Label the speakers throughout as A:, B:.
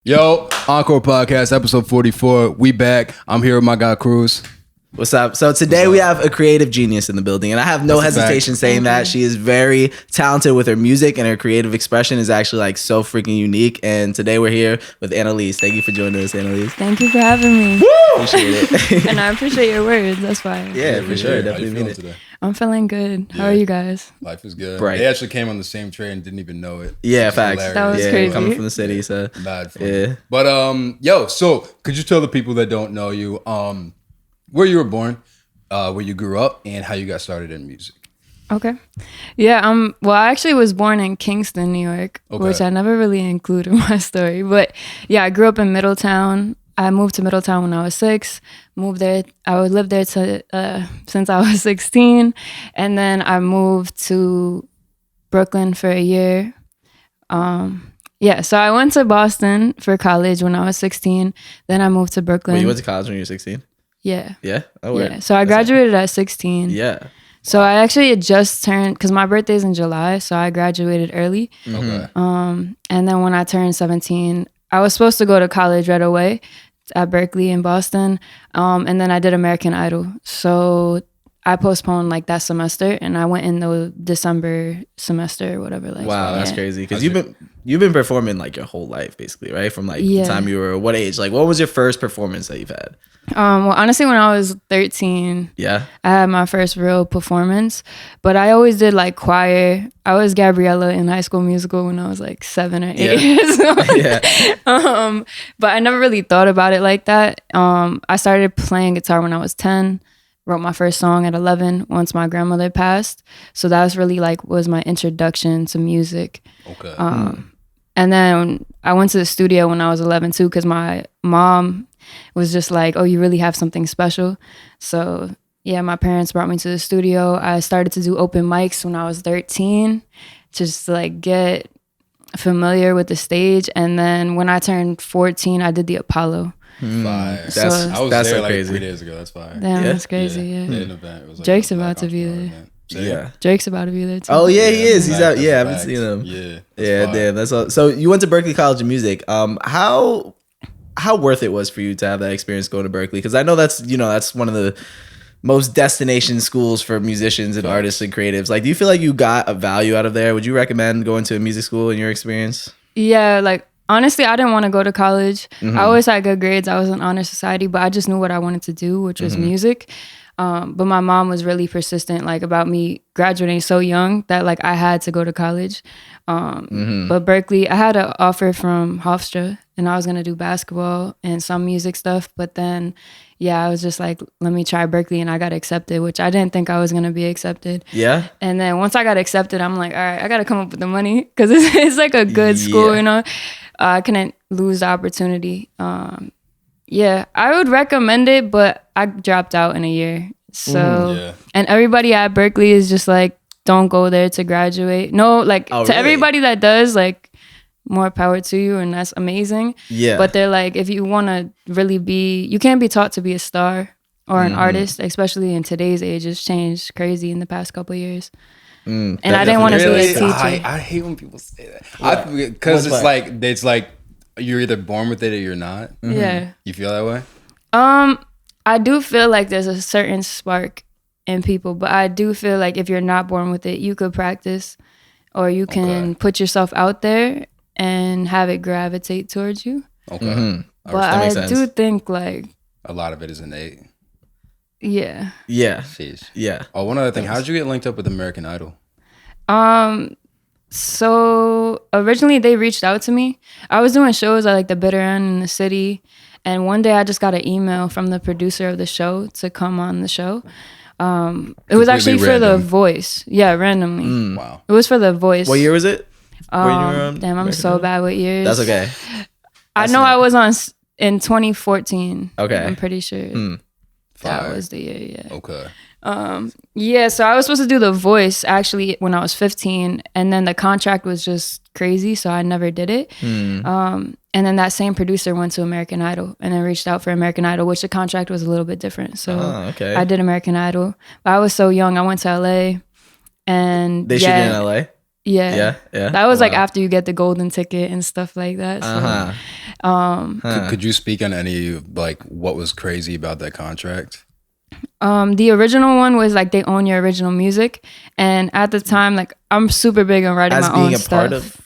A: Yo, Encore Podcast, episode 44. We back. I'm here with my guy, Cruz.
B: What's up? So today we have a creative genius in the building, and I have no hesitation saying that. She is very talented with her music, and her creative expression is actually like so freaking unique. And today we're here with Annalise. Thank you for joining us, Annalise.
C: Thank you for having me.
B: Appreciate it.
C: And I appreciate your words. That's fine.
B: Yeah, for sure.
A: How
B: Definitely
A: you
B: mean
A: feeling
B: it.
A: today?
C: I'm feeling good. How are you guys?
A: Life is good.
B: Right.
A: They actually came on the same train and didn't even know it.
B: Yeah,
A: It's
B: facts.
A: hilarious.
C: That was
B: Yeah,
C: crazy.
B: coming from the city, so
A: Bad fun.
B: yeah.
A: But yo, so could you tell the people that don't know you where you were born, where you grew up, and how you got started in music?
C: Okay. Yeah, well, I actually was born in Kingston, New York,
A: Okay.
C: which I never really included in my story. But yeah, I grew up in Middletown. I moved to Middletown when I was 6. Moved there. I would live there since I was 16, and then I moved to Brooklyn for a year. Yeah, so I went to Boston for college when I was 16. Then I moved to Brooklyn.
B: Wait, you went to college when you were 16?
C: Yeah.
B: Yeah? Oh, word.
C: Yeah. So I graduated at 16.
B: Yeah.
C: So I actually had just turned, because my birthday's in July, so I graduated early.
A: Okay.
C: And then when I turned 17, I was supposed to go to college right away at Berkeley in Boston. And then I did American Idol. So I postponed like that semester, and I went in the December semester or whatever. Like,
B: Wow, that's
C: yeah.
B: crazy. Because you've been performing like your whole life, basically, right? From like
C: Yeah.
B: the time you were what age? Like, what was your first performance that you've had?
C: Well, honestly, when I was 13,
B: Yeah.
C: I had my first real performance, but I always did like choir. I was Gabriella in High School Musical when I was like 7 or 8
B: Yeah.
C: years old.
B: Yeah.
C: But I never really thought about it like that. I started playing guitar when I was 10, wrote my first song at 11 once my grandmother passed. So that was really like was my introduction to music.
A: Okay.
C: And then I went to the studio when I was 11 too, because my mom was just like, oh, you really have something special. So yeah, my parents brought me to the studio. I started to do open mics when I was 13, just to like get familiar with the stage. And then when I turned 14, I did the Apollo.
A: Fire.
C: So-
A: I was
B: That's
A: there
B: so
A: like
B: crazy.
A: 3 days ago. That's fire.
C: Damn,
B: Yeah?
C: that's crazy. Yeah.
A: They had an event. It was like
C: Drake's
A: a Black
C: about to be
A: Entrepreneur
C: there.
A: event. Say it?
B: Yeah.
C: Drake's about to be there too.
B: Oh yeah, he is. He's
A: Facts,
B: out. Yeah, I
A: that's
B: haven't seen him.
A: Yeah.
B: Yeah,
A: fire.
B: damn. That's all. So you went to Berkeley College of Music. How worth it was for you to have that experience going to Berkeley? Because I know that's one of the most destination schools for musicians and artists and creatives. Like, do you feel like you got a value out of there? Would you recommend going to a music school in your experience?
C: Yeah, like honestly, I didn't want to go to college. I always had good grades. I was in honor society, but I just knew what I wanted to do, which was music. But my mom was really persistent, like about me graduating so young that like I had to go to college. But Berkeley, I had an offer from Hofstra, and I was gonna do basketball and some music stuff. But then, yeah, I was just like, let me try Berkeley, and I got accepted, which I didn't think I was gonna be accepted.
B: Yeah.
C: And then once I got accepted, I'm like, all right, I got to come up with the money because it's like a good school,
B: Yeah.
C: you know. I couldn't lose the opportunity. Yeah, I would recommend it, but I dropped out in a year. So,
A: Yeah.
C: and everybody at Berkeley is just like, don't go there to graduate. No, like
B: Oh,
C: to
B: really?
C: everybody that does, like, more power to you, and that's amazing.
B: Yeah.
C: But they're like, if you want to really be, you can't be taught to be a star or an artist, especially in today's age. It's changed crazy in the past couple of years. And I didn't want to be a
A: Really?
C: teacher.
A: I hate when people say that. Because it's like you're either born with it or you're not.
C: Yeah.
A: You feel that way?
C: I do feel like there's a certain spark in people, but I do feel like if you're not born with it, you could practice or you can put yourself out there and have it gravitate towards you.
A: Okay.
C: But
B: That
C: I
B: makes sense.
C: do think like,
A: A lot of it is innate.
C: yeah.
B: Yeah.
A: Sheesh.
B: Yeah.
A: Oh, one other thing. How did you get linked up with American Idol?
C: So originally they reached out to me. I was doing shows at like the Bitter End in the city. And one day I just got an email from the producer of the show to come on the show. It was actually for The
A: random.
C: Voice. Yeah, randomly.
A: Wow.
C: It was for The Voice.
B: What year was it?
C: Damn, I'm so bad with years.
B: That's okay.
C: I know I was on in 2014.
B: Okay.
C: I'm pretty sure that
A: Fire.
C: was the year. Yeah.
A: Okay.
C: Yeah, so I was supposed to do The Voice actually when I was 15, and then the contract was just crazy, so I never did it. And then that same producer went to American Idol and then reached out for American Idol, which the contract was a little bit different. So
B: okay.
C: I did American Idol. But I was so young. I went to LA, and
B: They shoot in LA.
C: Yeah.
B: Yeah.
C: That was like after you get the golden ticket and stuff like that. So.
A: Could you speak on any like what was crazy about that contract?
C: The original one was like they own your original music, and at the time, like I'm super big on writing my own stuff. Part of,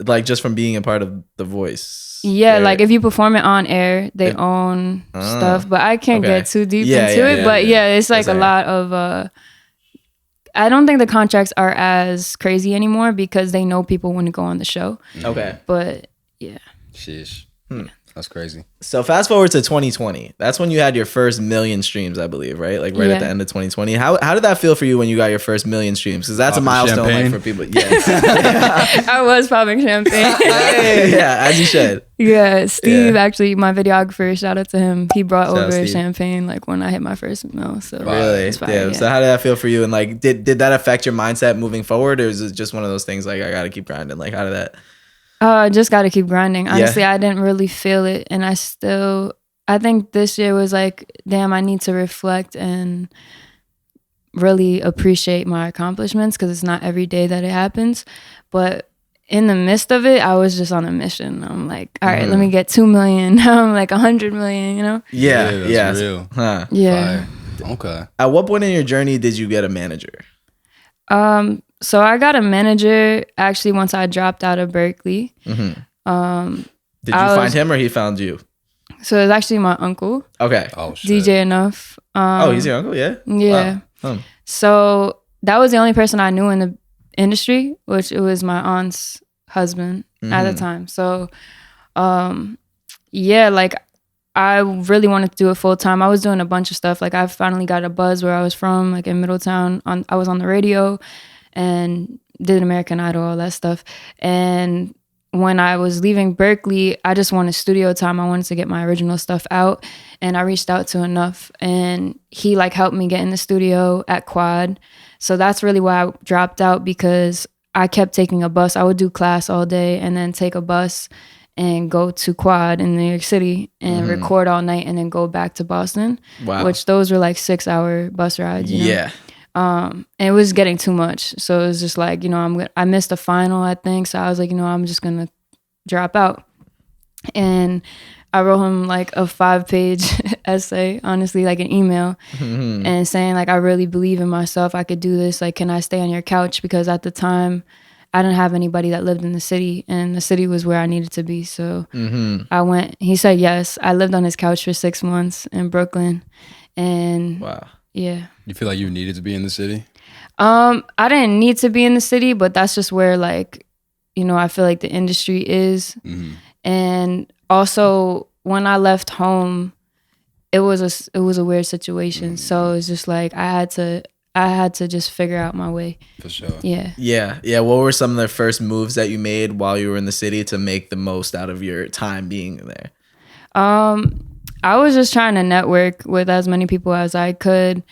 B: like just from being a part of The Voice.
C: Yeah, like if you perform it on air, they own stuff, but I can't get too deep into it. But it's like a lot of. I don't think the contracts are as crazy anymore because they know people want to go on the show.
B: Okay,
C: but yeah.
A: Sheesh. That's crazy.
B: So fast forward to 2020. That's when you had your first million streams, I believe, right? Like right at the end of 2020. How did that feel for you when you got your first million streams? Because that's a milestone like, for people. Yes.
C: I was popping champagne.
B: Yeah, as you should.
C: Yeah, Steve actually, my videographer, shout out to him. He brought over champagne like when I hit my first mil. So
B: really, yeah. So how did that feel for you? And like, did that affect your mindset moving forward, or is it just one of those things like I got to keep grinding? Like, how did that?
C: Just got to keep grinding. Honestly, I didn't really feel it. And I think this year was like, damn, I need to reflect and really appreciate my accomplishments because it's not every day that it happens. But in the midst of it, I was just on a mission. I'm like, all right, let me get 2 million. Now I'm like 100 million, you know?
B: Yeah,
A: that's real.
B: Huh.
C: Yeah.
A: Fire. Okay.
B: At what point in your journey did you get a manager?
C: So I got a manager actually once I dropped out of Berkeley.
B: Did you find him or he found you?
C: So it was actually my uncle.
B: Okay.
A: Oh shit.
C: DJ Enough.
B: He's your uncle, yeah?
C: Yeah.
B: Wow.
C: So that was the only person I knew in the industry, which it was my aunt's husband at the time. So like I really wanted to do it full time. I was doing a bunch of stuff. Like I finally got a buzz where I was from, like in Middletown. I was on the radio and did American Idol, all that stuff. And when I was leaving Berkeley, I just wanted studio time. I wanted to get my original stuff out. And I reached out to Enough and he like helped me get in the studio at Quad. So that's really why I dropped out because I kept taking a bus. I would do class all day and then take a bus and go to Quad in New York City and record all night and then go back to Boston.
B: Wow.
C: Which those were like 6-hour bus rides. You know?
B: Yeah.
C: And it was getting too much. So it was just like, I missed a final, I think. So I was like, I'm just going to drop out. And I wrote him like a 5-page essay, honestly, like an email and saying like, I really believe in myself. I could do this. Like, can I stay on your couch? Because at the time I didn't have anybody that lived in the city and the city was where I needed to be. So I went, he said, yes. I lived on his couch for 6 months in Brooklyn. And
B: wow.
C: Yeah.
A: You feel like you needed to be in the city?
C: I didn't need to be in the city, but that's just where like, I feel like the industry is. And also when I left home, it was a weird situation. So it's just like I had to just figure out my way.
A: For sure.
C: Yeah.
B: Yeah. Yeah. What were some of the first moves that you made while you were in the city to make the most out of your time being there?
C: I was just trying to network with as many people as I could,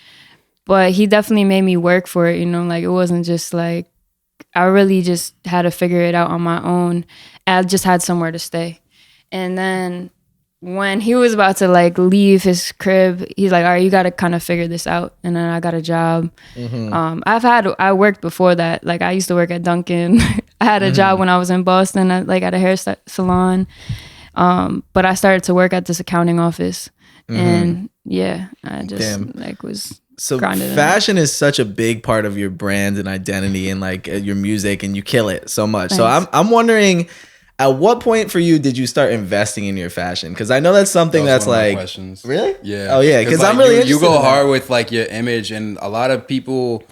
C: but he definitely made me work for it. Like it wasn't just like, I really just had to figure it out on my own. I just had somewhere to stay. And then when he was about to like leave his crib, he's like, all right, you got to kind of figure this out. And then I got a job. I worked before that. Like I used to work at Dunkin'. I had a job when I was in Boston, at a hair salon. But I started to work at this accounting office and I just was
B: so
C: grinding.
B: Fashion is such a big part of your brand and identity and like your music and you kill it so much.
C: Thanks.
B: So I'm wondering at what point for you did you start investing in your fashion? Because I know that's something that's like
A: questions.
B: Really?
A: Yeah.
B: Oh yeah. Because I'm really interested
A: you go
B: in
A: hard with like your image and a lot of people,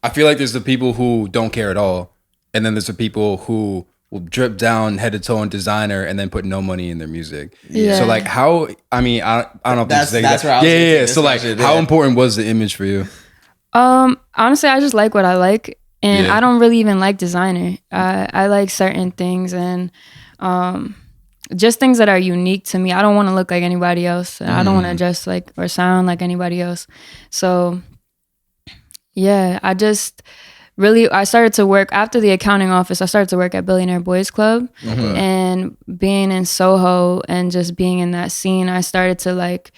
A: I feel like there's the people who don't care at all. And then there's the people who will drip down head to toe in designer and then put no money in their music.
C: Yeah.
A: So like how, I don't know if
B: that's
A: where
B: I was gonna
A: yeah.
B: take
A: So like how important was the image for you?
C: Honestly, I just like what I like. And
A: Yeah.
C: I don't really even like designer. I like certain things and just things that are unique to me. I don't want to look like anybody else. I don't want to dress like or sound like anybody else. So yeah, I started to work after the accounting office. I started to work at Billionaire Boys Club and being in Soho and just being in that scene, I started to like,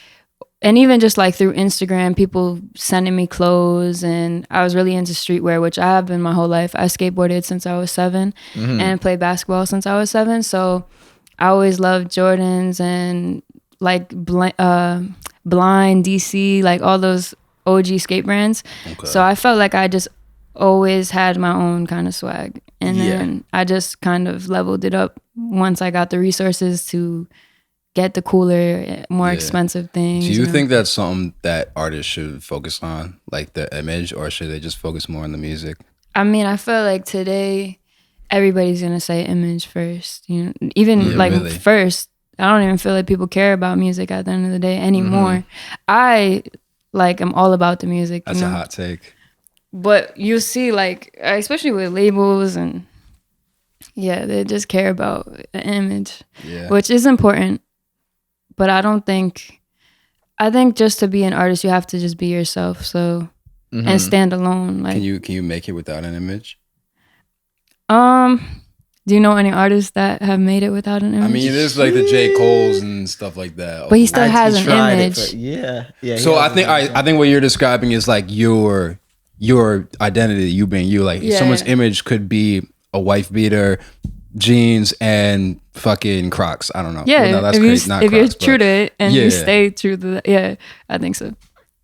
C: and even just like through Instagram, people sending me clothes and I was really into streetwear, which I have been my whole life. I skateboarded since I was 7 and played basketball since I was 7. So I always loved Jordans and like Blind, DC, like all those OG skate brands. Okay. So I felt like I just always had my own kind of swag. And then I just kind of leveled it up once I got the resources to get the cooler, more expensive things.
A: Do you think that's something that artists should focus on, like the image, or should they just focus more on the music?
C: I mean, I feel like today everybody's gonna say image first. You know, even really? First, I don't even feel like people care about music at the end of the day anymore. I am all about the music.
A: That's a hot take.
C: But you see, like, especially with labels and they just care about the image, which is important. But I think just to be an artist, you have to just be yourself. So and stand alone. Like,
A: can you make it without an image?
C: Do you know any artists that have made it without an image?
A: I mean, there's like the J. Cole's and stuff like that.
C: But he still has an image.
B: Yeah.
A: So I think what you're describing is like your identity, you being you. Like someone's image could be a wife beater, jeans, and fucking Crocs. I don't know.
C: Yeah,
A: well, no, that's crazy. Not
C: if
A: Crocs,
C: you're true to it and you stay true to that, I think so.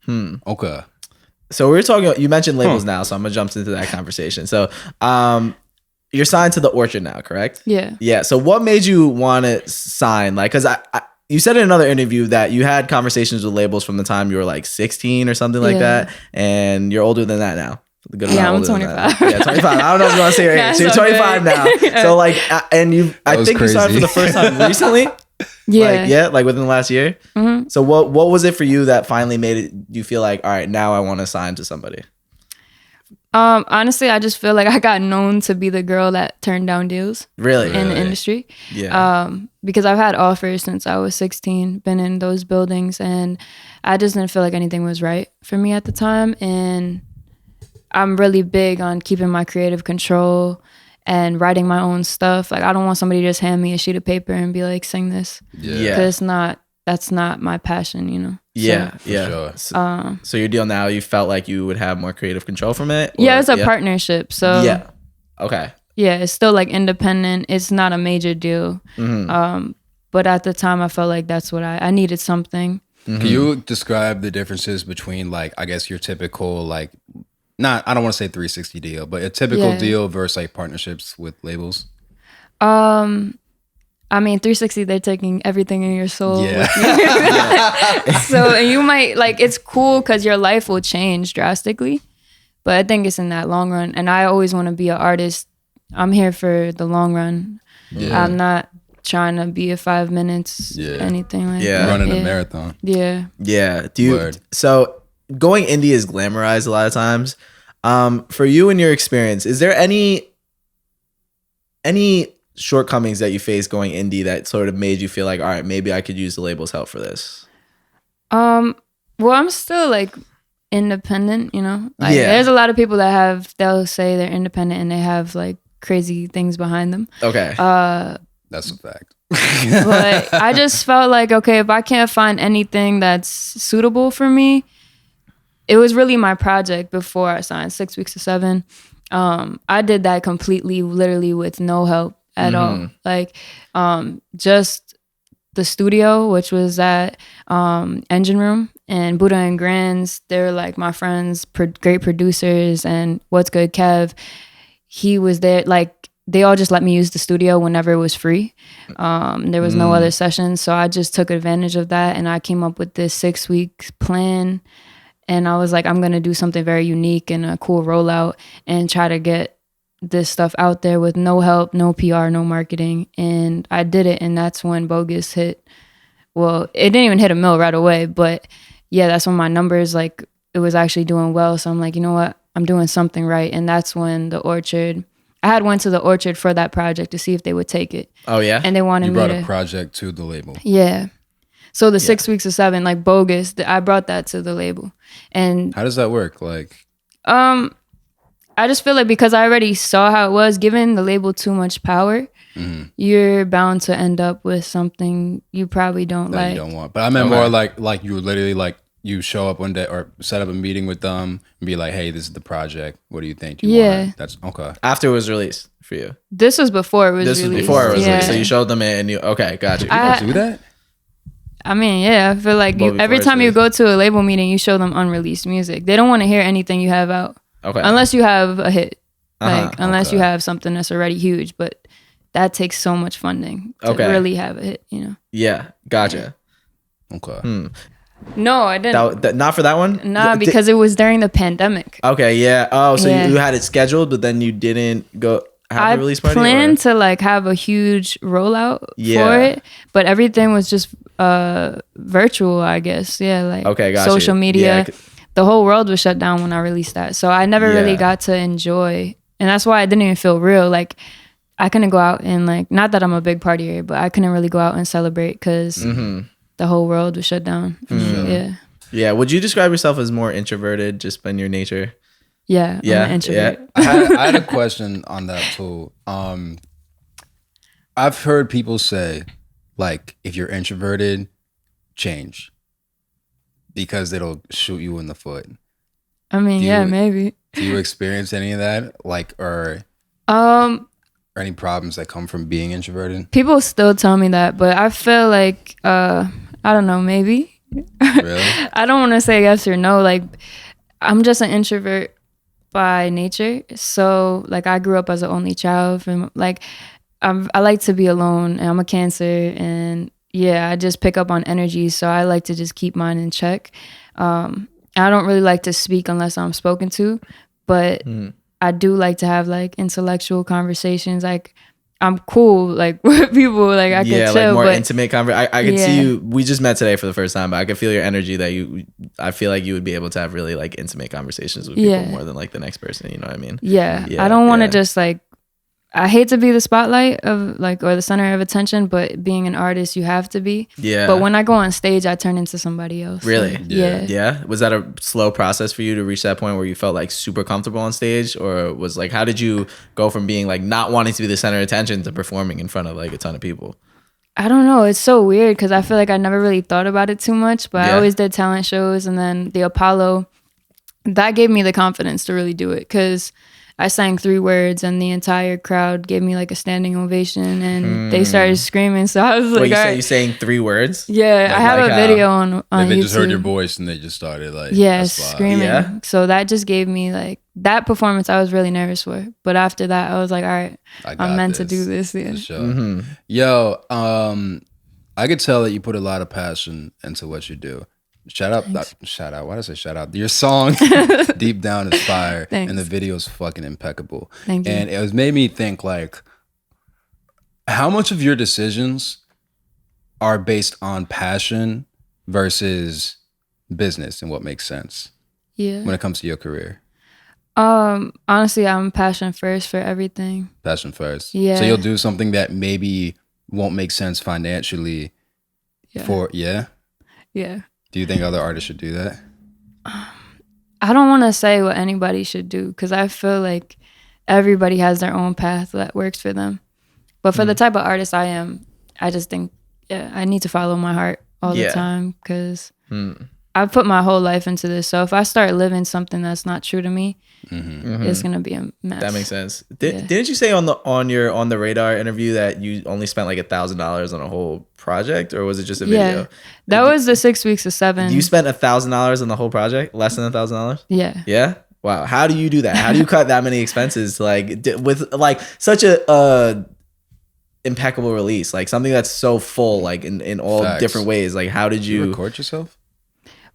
A: Okay.
B: So we were talking. You mentioned labels now, so I'm gonna jump into that conversation. So, you're signed to the Orchard now, correct?
C: Yeah.
B: Yeah. So what made you want to sign? Like, because you said in another interview that you had conversations with labels from the time you were like 16 or something like that, and you're older than that now.
C: I'm 25.
B: Yeah, 25. I don't know if you want to say your age. So you're 25 now. So like, and I think
A: crazy.
B: you signed for the first time recently. Like within the last year. Mm-hmm. So what was it for you that finally made it? You feel like, all right, now I want to sign to somebody.
C: Honestly, I just feel like I got known to be the girl that turned down deals.
B: Really?
C: In the industry.
B: Yeah.
C: Because I've had offers since I was 16, been in those buildings, and I just didn't feel like anything was right for me at the time. And I'm really big on keeping my creative control and writing my own stuff. Like, I don't want somebody to just hand me a sheet of paper and be like, sing this.
B: Yeah.
C: Because that's not my passion, you know?
B: Yeah,
C: so,
B: yeah. Sure. So your deal now, you felt like you would have more creative control from it? Or,
C: it's a partnership. So
B: yeah. Okay.
C: Yeah, it's still like independent. It's not a major deal. Mm-hmm. But at the time, I felt like that's what I needed something.
A: Mm-hmm. Can you describe the differences between, like, I guess your typical, like, I don't want to say 360 deal, but a typical deal versus like partnerships with labels?
C: I mean, 360, they're taking everything in your soul.
B: Yeah.
C: So you might, like, it's cool because your life will change drastically. But I think it's in that long run. And I always want to be an artist. I'm here for the long run. Yeah. I'm not trying to be a 5 minutes, anything like that.
A: Running a marathon.
C: Yeah.
B: Yeah. So going indie is glamorized a lot of times. For you and your experience, is there any shortcomings that you face going indie that sort of made you feel like, all right, maybe I could use the label's help for this?
C: Well, I'm still like independent, you know? Like, there's a lot of people that they'll say they're independent and they have like crazy things behind them.
B: Okay.
A: That's a fact.
C: But I just felt like, okay, if I can't find anything that's suitable for me, it was really my project before I signed 6 Weeks to 7. I did that completely, literally with no help at all. Like, just the studio, which was at Engine Room, and Buddha and Grins. They're like my friends, great producers, and What's Good Kev. He was there. Like, they all just let me use the studio whenever it was free. There was no other sessions, so I just took advantage of that, and I came up with this 6-week plan. And I was like, I'm going to do something very unique and a cool rollout and try to get this stuff out there with no help, no PR, no marketing. And I did it. And that's when Bogus hit. Well, it didn't even hit a mill right away. But yeah, that's when my numbers, like, it was actually doing well. So I'm like, you know what? I'm doing something right. And that's when the Orchard, I had went to the Orchard for that project to see if they would take it.
B: Oh, yeah?
C: And they wanted me to.
A: You brought a project to the label.
C: Yeah. So the 6 Weeks to 7, like Bogus, I brought that to the label. And
A: how does that work? Like,
C: I just feel like because I already saw how it was, giving the label too much power, you're bound to end up with something you probably don't like.
A: You don't want. But I meant more like you were literally like you show up one day or set up a meeting with them and be like, hey, this is the project. What do you think? That's okay.
B: After it was released for you.
C: This was before it was released.
B: This was before it was released. So you showed them it and you, okay, got you.
A: You do that?
C: I mean, yeah, I feel like every time you go to a label meeting, you show them unreleased music. They don't want to hear anything you have out.
B: Okay.
C: Unless you have a hit. Unless you have something that's already huge. But that takes so much funding to really have a hit, you know?
B: Yeah, gotcha.
A: Okay.
C: No, I didn't.
B: Not for that one?
C: Nah, because it was during the pandemic.
B: Okay, yeah. Oh, so you had it scheduled, but then you didn't go have the release party?
C: I planned to like have a huge rollout for it, but everything was just virtual, I guess. Yeah, like social media. Yeah. The whole world was shut down when I released that. So I never really got to enjoy. And that's why I didn't even feel real. Like I couldn't go out and like, not that I'm a big partier, but I couldn't really go out and celebrate because the whole world was shut down. Yeah.
B: Yeah. Would you describe yourself as more introverted just by your nature?
C: Yeah. I'm an introvert.
A: Yeah. I had a question on that too. I've heard people say like, if you're introverted, change because it'll shoot you in the foot.
C: I mean, maybe.
A: Do you experience any of that? Like, or any problems that come from being introverted?
C: People still tell me that, but I feel like, I don't know, maybe.
A: Really?
C: I don't want to say yes or no. Like, I'm just an introvert by nature. So, like, I grew up as an only child. From like, I like to be alone, and I'm a Cancer, and I just pick up on energy. So I like to just keep mine in check. I don't really like to speak unless I'm spoken to, but I do like to have like intellectual conversations. Like I'm cool, like with people, like I can chill.
B: Like more intimate conversation. I could see you. We just met today for the first time, but I could feel your energy that I feel like you would be able to have really like intimate conversations with people more than like the next person. You know what I mean?
C: Yeah. I don't want to just like. I hate to be the spotlight of like or the center of attention, but being an artist, you have to be.
B: Yeah.
C: But when I go on stage, I turn into somebody else.
B: Really?
C: Like, yeah.
B: Was that a slow process for you to reach that point where you felt like super comfortable on stage, or was like how did you go from being like not wanting to be the center of attention to performing in front of like a ton of people?
C: I don't know. It's so weird because I feel like I never really thought about it too much, but I always did talent shows, and then the Apollo, that gave me the confidence to really do it because I sang 3 words and the entire crowd gave me like a standing ovation and they started screaming. So I was like,
B: you saying 3 words?
C: Yeah, like, I have a video on
A: they
C: YouTube.
A: Just heard your voice and they just started like
C: screaming. Yeah. So that just gave me like that performance I was really nervous for. But after that I was like, all right, I'm meant to do this. Yeah.
A: Sure. Yo, I could tell that you put a lot of passion into what you do. Shout out. Why did I say shout out? Your song, Deep Down, is fire.
C: Thanks.
A: And the video is fucking impeccable.
C: Thank you.
A: And it was made me think like, how much of your decisions are based on passion versus business and what makes sense?
C: Yeah.
A: When it comes to your career?
C: Honestly, I'm passion first for everything.
A: Passion first.
C: Yeah.
A: So you'll do something that maybe won't make sense financially
C: Yeah.
A: Do you think other artists should do that?
C: I don't want to say what anybody should do because I feel like everybody has their own path that works for them. But for the type of artist I am, I just think I need to follow my heart all the time because I've put my whole life into this. So if I start living something that's not true to me, it's gonna be a mess.
B: That makes sense. Didn't you say on the Radar interview that you only spent like $1,000 on a whole project, or was it just a video?
C: Yeah, that was the 6 weeks of 7.
B: You spent $1,000 on the whole project, less than $1,000.
C: Yeah.
B: Yeah. Wow. How do you do that? How do you cut that many expenses like with like such a impeccable release, like something that's so full, like in all different ways? Like how did you
A: record yourself?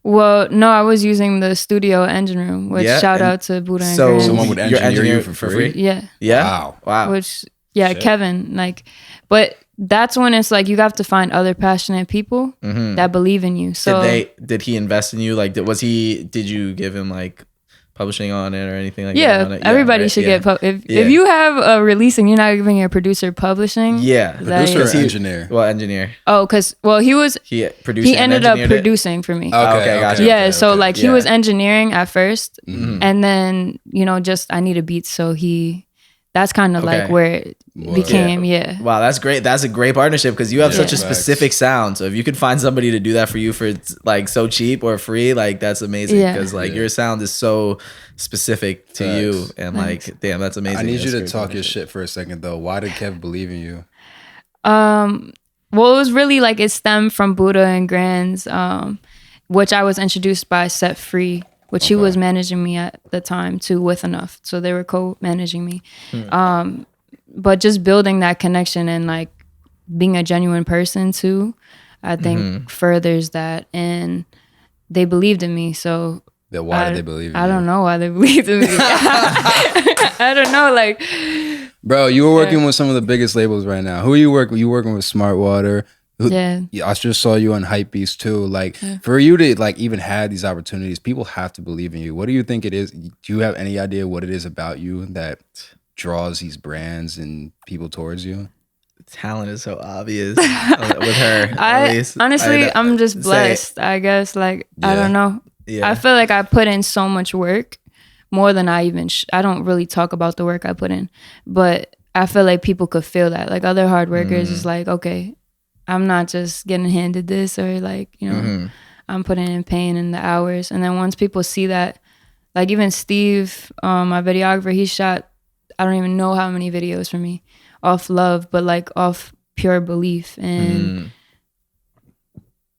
C: Well, no, I was using the studio engine room, which shout out to Buddha and
A: so someone would engineer you for free?
C: Yeah.
B: Wow.
C: Which, Kevin, like, but that's when it's like you have to find other passionate people that believe in you. So
B: did he invest in you? Like, did you give him like publishing on it or anything like that?
C: Yeah, everybody should get if you have a release and you're not giving your producer publishing.
B: Yeah,
A: producer or engineer.
B: Well, engineer.
C: Oh, because he ended up producing for me.
B: Okay, gotcha.
C: Yeah, so like he was engineering at first, and then just I need a beat, so he that's kind of like where it became. Yeah.
B: Wow, that's great. That's a great partnership because you have such a specific sound. So if you could find somebody to do that for you for like so cheap or free, like that's amazing because like your sound is so specific to you and like damn, that's amazing.
A: I need you to talk your shit for a second though. Why did Kev believe in you?
C: Well, it was really like it stemmed from Buddha and Grand's, which I was introduced by Set Free, which he was managing me at the time too with Enough. So they were co-managing me. But just building that connection and like being a genuine person too, I think furthers that. And they believed in me. So
A: why did they believe in you?
C: I don't know why they believed in me. I don't know. Like,
A: bro, you were working with some of the biggest labels right now. Who are you working? You working with Smart Water? I just saw you on Hypebeast too. Like for you to like even have these opportunities, people have to believe in you. What do you think it is? Do you have any idea what it is about you that draws these brands and people towards you?
B: Talent is so obvious with her.
C: I'm just blessed. I guess like I don't know. Yeah. I feel like I put in so much work, more than I even. I don't really talk about the work I put in, but I feel like people could feel that. Like other hard workers is like, okay, I'm not just getting handed this or like, you know, I'm putting in pain and the hours. And then once people see that, like even Steve, my videographer, he shot, I don't even know how many videos for me off love, but like off pure belief. And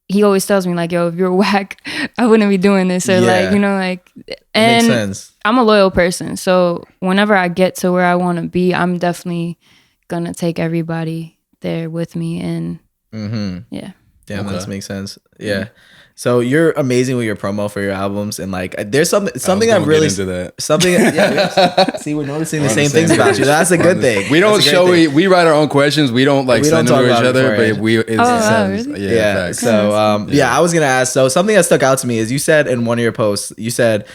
C: he always tells me like, yo, if you're whack, I wouldn't be doing this. Or like, you know, like, and makes sense. I'm a loyal person. So whenever I get to where I want to be, I'm definitely going to take everybody there with me. And yeah.
B: Damn, that makes sense. Yeah. So you're amazing with your promo for your albums, and like there's something I've really into that. See, we're noticing the same things about you. That's a good thing.
A: We don't show we write our own questions. We don't like send them to each other, but
C: really?
B: Yeah. So I was gonna ask. So something that stuck out to me is you said in one of your posts, you said,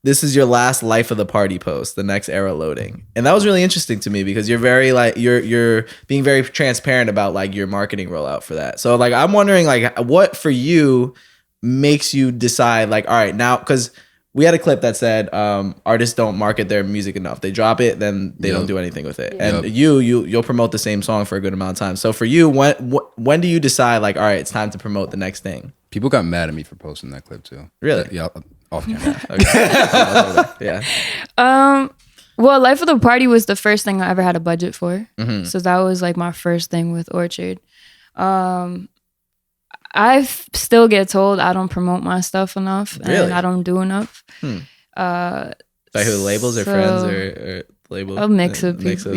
B: this is your last life of the party post, the next era loading. And that was really interesting to me because you're very like, you're being very transparent about like your marketing rollout for that. So like, I'm wondering like what for you makes you decide like, all right, now, cause we had a clip that said, artists don't market their music enough. They drop it, then they don't do anything with it. And you'll promote the same song for a good amount of time. So for you, when do you decide like, all right, it's time to promote the next thing?
A: People got mad at me for posting that clip too.
B: Really?
A: Yeah. Off camera.
B: Yeah.
C: Well, Life of the Party was the first thing I ever had a budget for. So that was like my first thing with Orchard. I still get told I don't promote my stuff enough and I don't do enough.
B: Like who, labels or friends or labels?
C: A mix of people.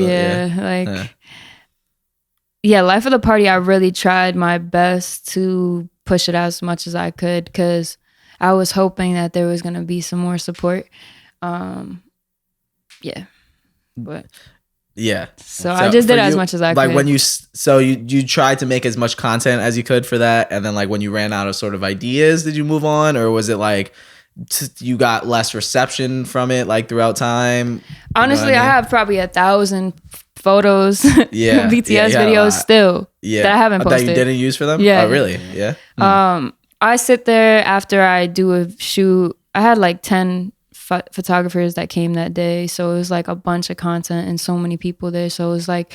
C: Life of the Party, I really tried my best to push it as much as I could because I was hoping that there was going to be some more support. So I just did as much as I could.
B: Like when you tried to make as much content as you could for that, and then like when you ran out of sort of ideas, did you move on, or was it like you got less reception from it like throughout time?
C: Honestly, I have probably 1,000 photos, BTS videos still that I haven't posted.
B: That you didn't use for them?
C: Yeah.
B: Oh, really? Yeah.
C: I sit there after I do a shoot. I had like 10 photographers that came that day. So it was like a bunch of content and so many people there. So it was like,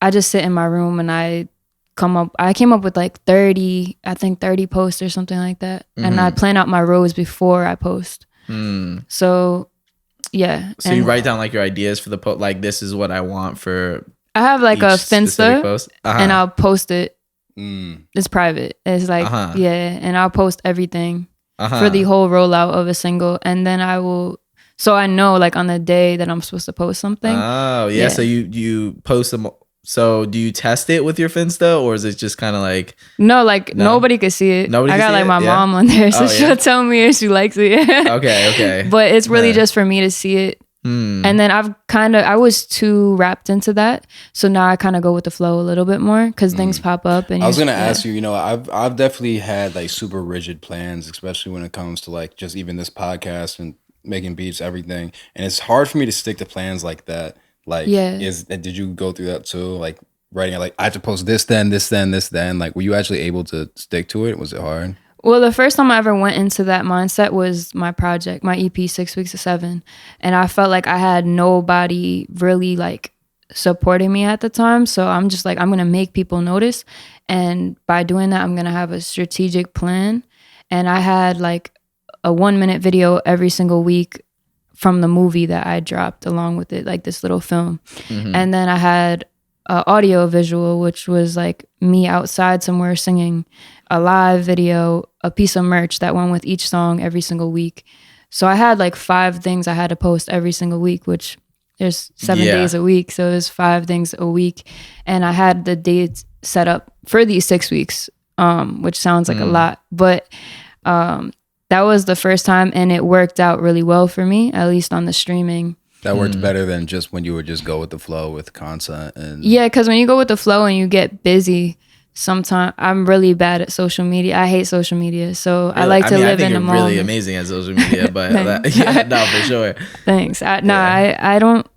C: I just sit in my room and I came up with like 30 posts or something like that. And I plan out my rows before I post. So yeah.
B: So you write down like your ideas for the post, like this is what I want for.
C: I have like a Finsta and I'll post it. It's private. It's like, and I'll post everything for the whole rollout of a single. And then I will, so I know like on the day that I'm supposed to post something.
B: Oh, yeah. So you post them. So do you test it with your Finsta or is it just kind of like?
C: No, nobody could see it. I got like my mom on there. So she'll tell me if she likes it.
B: Okay.
C: But it's really just for me to see it. And then I was too wrapped into that. So now I kind of go with the flow a little bit more because things pop up. And
A: I was going to ask you, I've definitely had like super rigid plans, especially when it comes to like just even this podcast and making beats, everything. And it's hard for me to stick to plans like that. Like, did you go through that too? Like writing like, I have to post this, then. Like, were you actually able to stick to it? Was it hard?
C: Well, the first time I ever went into that mindset was my project, my EP, 6 Weeks of 7. And I felt like I had nobody really like supporting me at the time. So I'm just like, I'm going to make people notice. And by doing that, I'm going to have a strategic plan. And I had like a 1-minute video every single week from the movie that I dropped along with it, like this little film. And then I had an audio visual, which was like me outside somewhere singing, a live video, a piece of merch that went with each song every single week. So I had like 5 things I had to post every single week, which there's 7 days a week. So it was 5 things a week. And I had the dates set up for these 6 weeks, which sounds like a lot. But that was the first time, and it worked out really well for me, at least on the streaming.
A: That worked better than just when you would just go with the flow with content. And
C: yeah, because when you go with the flow and you get busy, sometimes I'm really bad at social media. I hate social media, so really? I like to live in the moment.
B: I think you're really amazing at social media, but no, for sure.
C: Thanks. I don't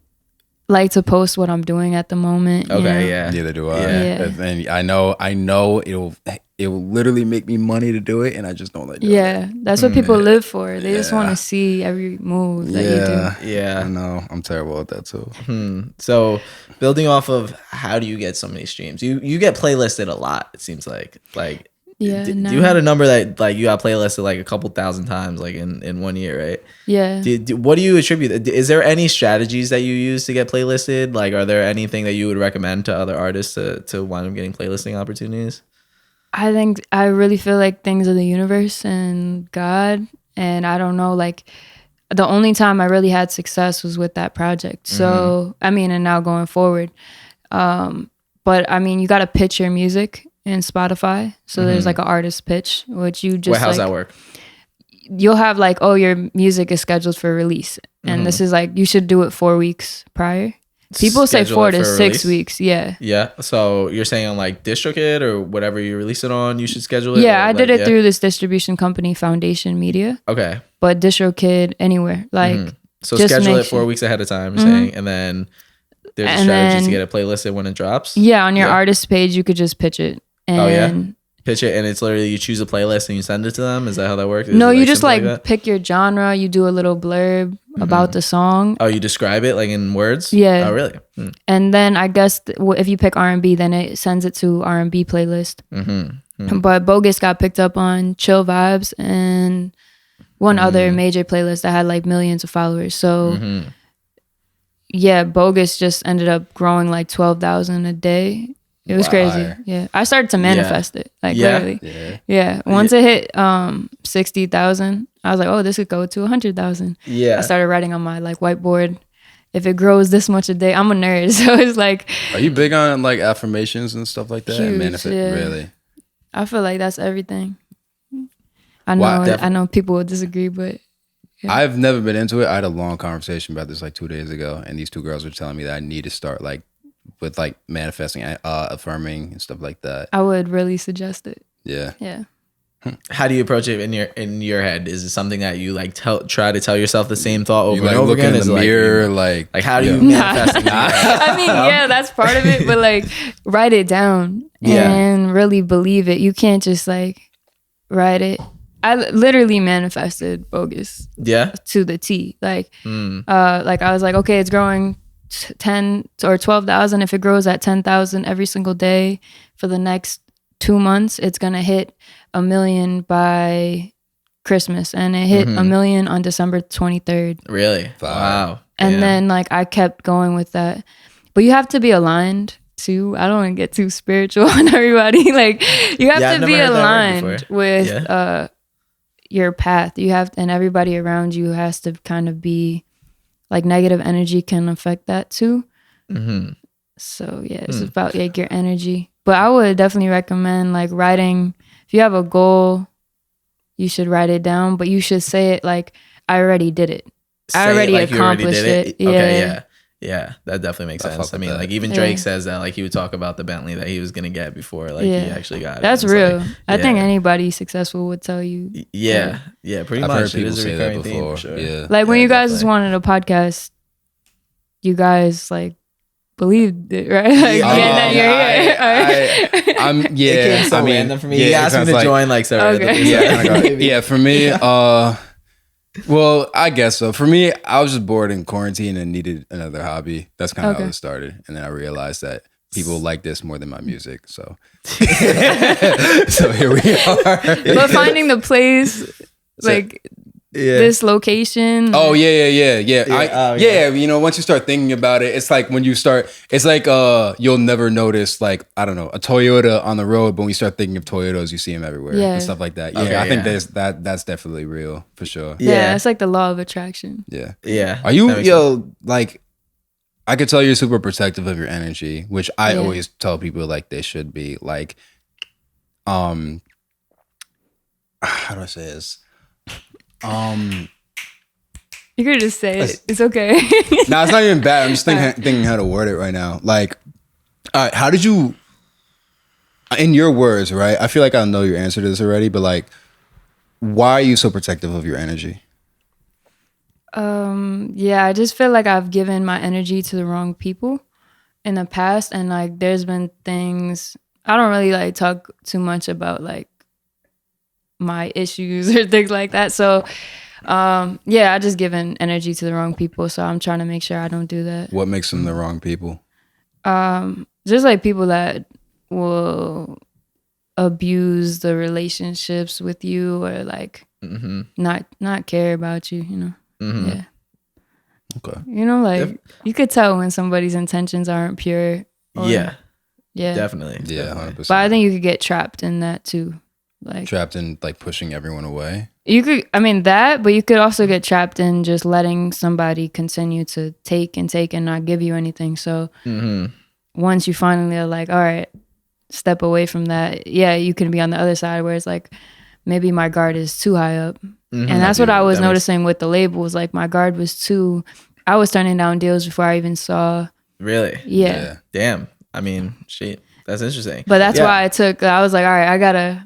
C: like to post what I'm doing at the moment.
B: Okay, yeah.
A: Neither do I. Yeah. And I know it will literally make me money to do it, and I just don't like doing it.
C: That's what people live for. They just want to see every move that you do.
B: Yeah.
A: I know. I'm terrible at that too.
B: So building off of how do you get so many streams? You get playlisted a lot, it seems like. Like you had a number that like you got playlisted like a couple thousand times like in 1 year, right?
C: Yeah.
B: What do you attribute? Is there any strategies that you use to get playlisted? Like are there anything that you would recommend to other artists to wind up getting playlisting opportunities?
C: I really feel like things of the universe and God, and I don't know, like the only time I really had success was with that project. So I mean, and now going forward, but I mean, you got to pitch your music in Spotify. So there's like an artist pitch, which you just
B: Wait, how's that work?
C: You'll have like, oh, your music is scheduled for release, and this is like you should do it 4 weeks prior. People say 4 to 6 weeks. Yeah.
B: Yeah. So you're saying on like DistroKid or whatever you release it on, you should schedule it?
C: Yeah, I did it through this distribution company, Foundation Media.
B: Okay.
C: But DistroKid, anywhere. Like,
B: so schedule it 4 weeks ahead of time, you're saying, and then there's a strategy to get it playlisted when it drops?
C: Yeah, on your artist page, you could just pitch it. And
B: pitch it, and it's literally you choose a playlist and you send it to them. Is that how that works?
C: No, you just like pick your genre. You do a little blurb about the song.
B: Oh, you describe it like in words?
C: Yeah.
B: Oh, really?
C: And then I guess if you pick R&B, then it sends it to R&B playlist. But Bogus got picked up on Chill Vibes and one other major playlist that had like millions of followers. So yeah, Bogus just ended up growing like 12,000 a day. It was crazy. Yeah. I started to manifest it. Like literally. Yeah. Once it hit 60,000, I was like, oh, this could go to 100,000.
B: Yeah.
C: I started writing on my like whiteboard. If it grows this much a day, I'm a nerd. So it's like,
A: are you big on like affirmations and stuff like that?
C: Huge,
A: Really?
C: I feel like that's everything. I know I know people will disagree, but
A: I've never been into it. I had a long conversation about this like 2 days ago, and these 2 girls were telling me that I need to start like with like manifesting, affirming and stuff like that.
C: I would really suggest it.
A: Yeah.
C: Yeah.
B: How do you approach it in your head? Is it something that you like try to tell yourself the same thought over and over again?
A: In the mirror, like
B: how do you manifest in your head?
C: I mean, yeah, that's part of it, but like write it down and really believe it. You can't just like write it. I literally manifested Bogus.
B: Yeah.
C: To the T. Like I was like, okay, it's growing 10 or 12,000. If it grows at 10,000 every single day for the next 2 months, it's gonna hit 1 million by Christmas, and it hit 1 million on December 23rd.
B: Really? Wow.
C: And then like I kept going with that, but you have to be aligned too. I don't want to get too spiritual on everybody. Like you have to be aligned with your path. You have, and everybody around you has to kind of be. Like negative energy can affect that too. So yeah, it's about like your energy. But I would definitely recommend like writing. If you have a goal, you should write it down. But you should say it like, "I already did it. I already accomplished it." Yeah.
B: Okay, yeah, that definitely makes sense. I mean, like even Drake says that like he would talk about the Bentley that he was gonna get before like he actually got it.
C: That's real. Like, I think anybody successful would tell you.
B: Yeah, pretty
A: I've
B: much.
A: Heard people
B: it is a
A: say
B: recurring
A: that before.
B: theme, for sure.
A: Yeah.
C: Like when you guys just wanted a podcast, you guys like believed it, right? Like,
B: It came so random for me. He asked me to join like several.
C: Okay.
A: Yeah, for me, well, I guess so. For me, I was just bored in quarantine and needed another hobby. That's kind of how it started. And then I realized that people like this more than my music. So, so here we are.
C: But finding the place, like this location.
A: Oh yeah. You know, once you start thinking about it, it's like when you start, it's like you'll never notice like, I don't know, a Toyota on the road, but when you start thinking of Toyotas, you see them everywhere and stuff like that. Yeah, I think that's definitely real for sure.
C: Yeah, it's like the law of attraction.
A: Yeah. Are you like? I could tell you're super protective of your energy, which I always tell people like they should be. Like, how do I say this?
C: You could just say it. It's okay.
A: No, it's not even bad. I'm just thinking how to word it right now. Like, all right, how did you, in your words, right? I feel like I know your answer to this already, but like, why are you so protective of your energy?
C: Yeah, I just feel like I've given my energy to the wrong people in the past, and like there's been things I don't really like talk too much about like my issues or things like that. So I just given energy to the wrong people, so I'm trying to make sure I don't do that.
A: What makes them the wrong people?
C: Just like people that will abuse the relationships with you or like not care about you, you know. Yeah.
A: Okay.
C: You know, like you could tell when somebody's intentions aren't pure.
B: Yeah.
A: Definitely.
B: 100%.
C: But I think you could get trapped in that too. Like
A: trapped in like pushing everyone away.
C: You could, I mean that, but you could also get trapped in just letting somebody continue to take and not give you anything. So once you finally are like, all right, step away from that. Yeah, you can be on the other side where it's like, maybe my guard is too high up. And that's what I was noticing with the labels. Like my guard was too, I was turning down deals before I even saw.
B: Really?
C: Yeah.
B: Damn. I mean, shit. That's interesting.
C: But that's why I was like, all right, I gotta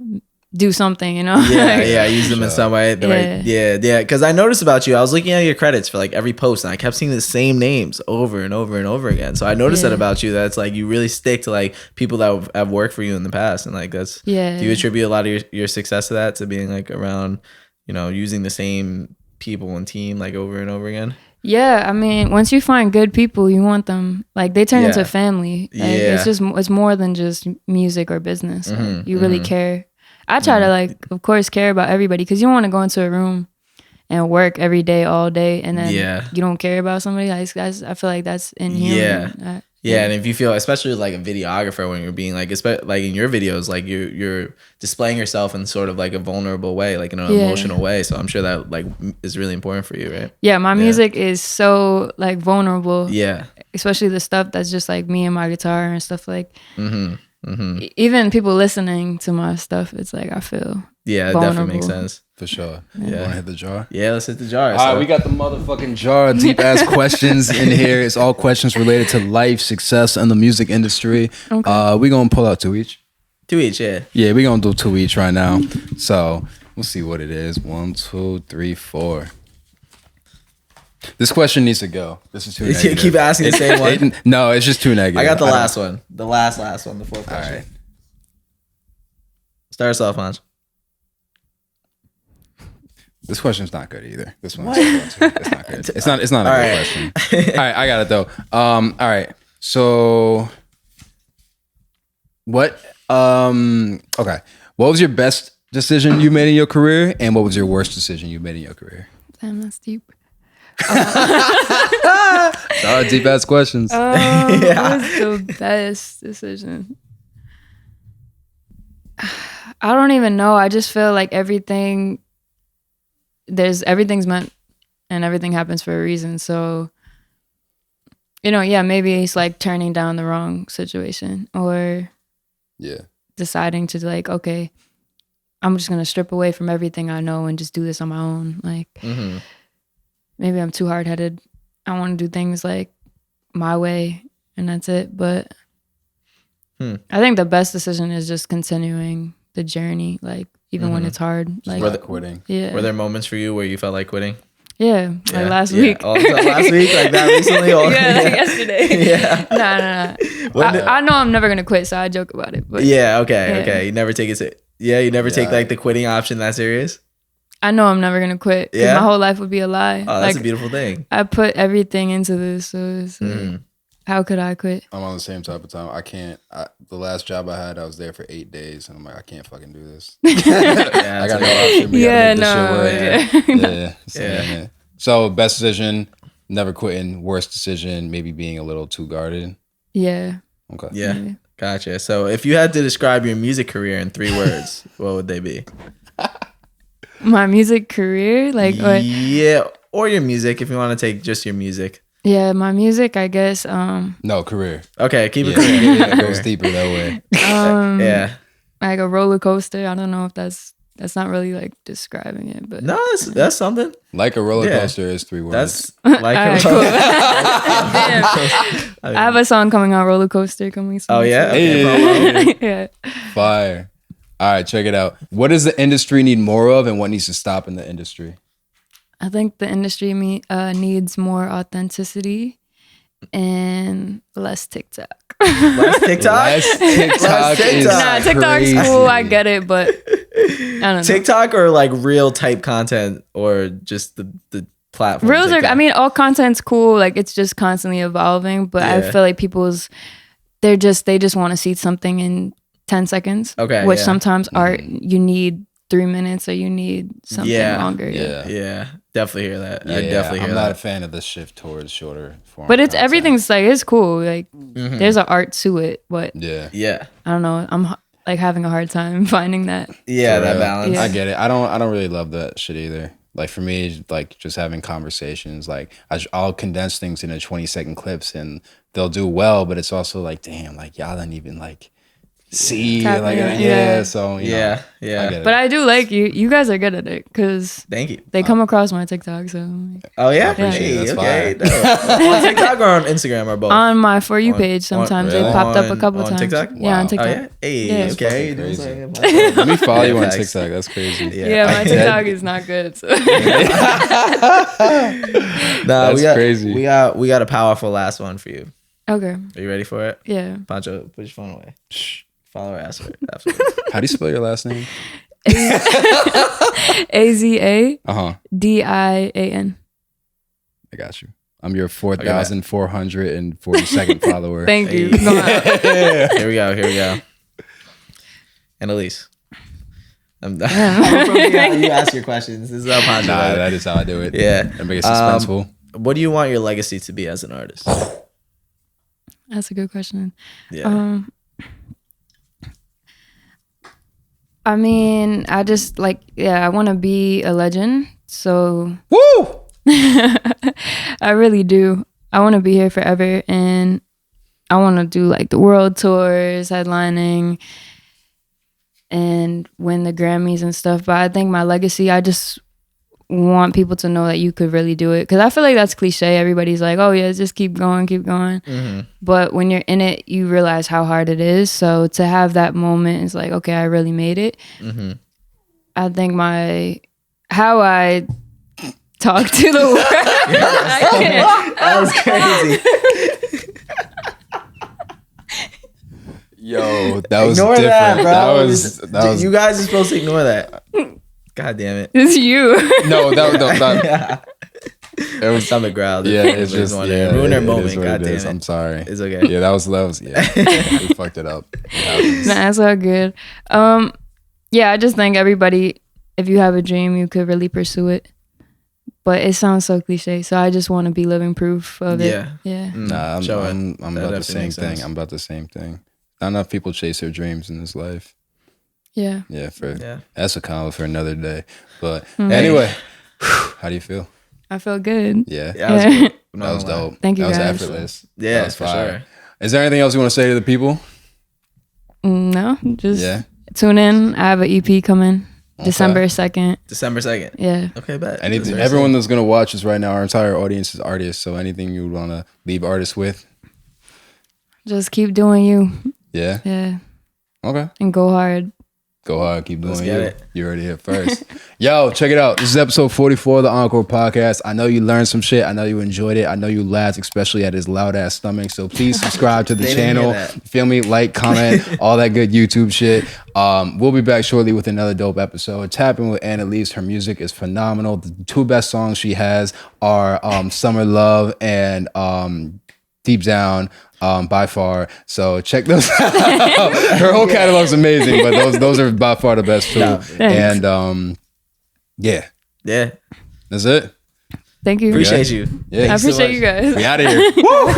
C: do something, you know?
B: Use them in some way. Because I noticed about you, I was looking at your credits for like every post and I kept seeing the same names over and over and over again. So I noticed that about you, that's like you really stick to like people that have worked for you in the past. And like that's, do you attribute a lot of your success to that, to being like around, you know, using the same people and team like over and over again?
C: Yeah, I mean, once you find good people, you want them, like they turn into family. Like, it's more than just music or business. Like, you really care. I try to like, of course, care about everybody, because you don't want to go into a room and work every day, all day, and then you don't care about somebody. Like, I feel like that's inhuman.
B: And if you feel, especially like a videographer, when you're being like in your videos, like you're displaying yourself in sort of like a vulnerable way, like in an emotional way. So I'm sure that like is really important for you, right?
C: Yeah, my music is so like vulnerable.
B: Yeah,
C: especially the stuff that's just like me and my guitar and stuff like. Even people listening to my stuff, it's like I feel
B: it
C: vulnerable.
B: definitely makes sense.
A: For sure. Want to hit the jar?
B: Yeah, let's hit the jar.
A: All right, we got the motherfucking jar. Deep ass questions in here. It's all questions related to life, success, and the music industry. Okay. We gonna pull out two each. Yeah, we gonna do two each right now. So we'll see what it is. 1, 2, 3, 4. This question needs to go. This is too negative.
B: Keep asking the same one.
A: No, it's just too negative.
B: I got the last one. The last one. The fourth question. All right. Start us off, Poncho.
A: This question's not good either. This one's it's not good. It's not a good question. All right, I got it though. All right. So what okay. What was your best decision you made in your career, and what was your worst decision you made in your career?
C: Damn, that's deep.
A: Deep ass questions.
C: What was the best decision? I don't even know. I just feel like everything's meant and everything happens for a reason. So, you know, maybe it's like turning down the wrong situation or deciding to like, okay, I'm just going to strip away from everything I know and just do this on my own. Like, maybe I'm too hard-headed. I want to do things like my way and that's it. But I think the best decision is just continuing the journey, like even when it's hard. Like
A: not quitting.
C: Yeah.
B: Were there moments for you where you felt like quitting?
C: Yeah, like last week.
B: Oh, last week, like that recently? Or,
C: yeah, like yesterday.
B: Yeah.
C: No. I know I'm never gonna quit, so I joke about it. But
B: yeah, okay. You never take it. You never take like the quitting option that serious.
C: I know I'm never gonna quit because my whole life would be a lie.
B: Oh, that's a beautiful thing.
C: I put everything into this, so it's like, how could I quit?
A: I'm on the same type of time. I can't. The last job I had, I was there for 8 days, and I'm like, I can't fucking do this. I got no option. Yeah. So best decision, never quitting. Worst decision, maybe being a little too guarded.
C: Yeah.
A: Okay.
B: Yeah. Gotcha. So if you had to describe your music career in 3 words, what would they be?
C: My music career, like what?
B: Yeah, or your music if you want to take just your music.
C: Yeah, my music, I guess.
A: No, career.
B: Okay, keep it career.
A: It goes deeper that way.
B: Yeah,
C: like a roller coaster. I don't know if that's not really like describing it, but
B: no, that's something.
A: Like a roller coaster is 3 words.
B: That's like a
C: cool.
B: roller.
C: I have a song coming out, Roller Coaster, coming soon.
B: Oh yeah, okay,
C: yeah.
A: Fire. All right, check it out. What does the industry need more of, and what needs to stop in the industry?
C: I think the industry needs more authenticity and less TikTok.
B: Less TikTok?
A: TikTok is
C: TikTok's cool. I get it, but I don't know.
B: TikTok or like real type content or just the platform?
C: Reels
B: TikTok?
C: are, I mean, all content's cool. Like it's just constantly evolving, but I feel like they just want to see something in 10 seconds.
B: Okay.
C: Which sometimes art, you need 3 minutes or you need something longer.
B: Yeah. Definitely hear that.
A: Yeah,
B: I definitely hear that.
A: I'm not a fan of the shift towards shorter form.
C: But everything's like, it's cool. Like there's an art to it, but
B: yeah.
C: I don't know. I'm like having a hard time finding that.
B: Yeah, that balance.
A: I get it. I don't really love that shit either. Like for me, like just having conversations, like I'll condense things into 20-second clips and they'll do well, but it's also like, damn, like y'all didn't even like see so you know,
B: but
C: I do like you guys are good at it because
B: thank you,
C: they come across my TikTok, so
B: hey, okay. On TikTok or on Instagram or both?
C: On my For You page sometimes they popped up a couple times.
B: TikTok?
C: Yeah, on TikTok.
B: Hey, okay,
A: let me follow you on TikTok. That's crazy.
C: My TikTok is not good, so.
A: That's crazy.
B: We got a powerful last one for you.
C: Okay,
B: are you ready for it?
C: Yeah.
B: Poncho, put your phone away.
A: Shh.
B: Follow or answer it. Absolutely.
A: How do you spell your last name?
C: AZADIAN.
A: I got you. I'm your 4,442nd follower.
C: Thank you.
B: Here we go. Annalise. I'm you ask your questions. This is how Poncho.
A: Nah, that is how I do it.
B: Yeah.
A: That makes it suspenseful.
B: What do you want your legacy to be as an artist?
C: That's a good question.
B: Yeah.
C: I mean, I just I want to be a legend. So,
A: woo!
C: I really do. I want to be here forever, and I want to do like the world tours, headlining, and win the Grammys and stuff. But I think my legacy, I just want people to know that you could really do it, because I feel like that's cliche. Everybody's like, oh yeah, just keep going. But when you're in it, you realize how hard it is. So to have that moment is like, okay, I really made it. I think how I talk to the world.
B: That was crazy.
A: Yo, that was
B: ignore
A: different.
B: that, bro.
A: That was.
B: You guys are supposed to ignore that. God damn it.
C: It's you.
A: No, that
B: it was stomach growl.
A: Yeah, it's just
B: ruin their moment. God damn it.
A: I'm sorry.
B: It's okay.
A: Yeah, that was we fucked it up.
C: Nah, that's all good. Yeah, I just think everybody, if you have a dream, you could really pursue it. But it sounds so cliche, so I just want to be living proof of it. Yeah.
A: Nah, I'm about the same thing. I'm about the same thing. Not enough people chase their dreams in this life.
C: Yeah.
A: That's a comment for another day. But anyway, how do you feel?
C: I feel good.
A: Yeah.
B: That was good.
A: That was dope.
C: Thank you,
A: guys. That was
C: guys.
A: effortless.
B: Yeah,
A: that was
B: for
A: fire.
B: sure.
A: Is there anything else you want to say to the people?
C: No, just tune in. I have an EP coming December 2nd.
B: December 2nd.
C: Yeah.
B: Okay, bet.
A: Everyone that's going to watch us right now, our entire audience is artists. So anything you would want to leave artists with?
C: Just keep doing you.
A: Yeah.
C: Yeah.
A: Okay.
C: And go hard.
A: Go hard, keep doing you.
B: It.
A: You heard it here first. Yo, check it out. This is episode 44 of the Encore Podcast. I know you learned some shit. I know you enjoyed it. I know you laughed, especially at his loud ass stomach. So please subscribe to the channel. Feel me? Like, comment, all that good YouTube shit. We'll be back shortly with another dope episode. Tapping with Annalise. Her music is phenomenal. The two best songs she has are Summer Love and Deep Down. By far, so check those out. Her whole catalog's amazing, but those are by far the best too. And yeah,
B: that's
A: it.
C: Thank you.
B: Appreciate you.
A: Yeah,
B: I
C: appreciate you guys.
A: We out of here. Woo!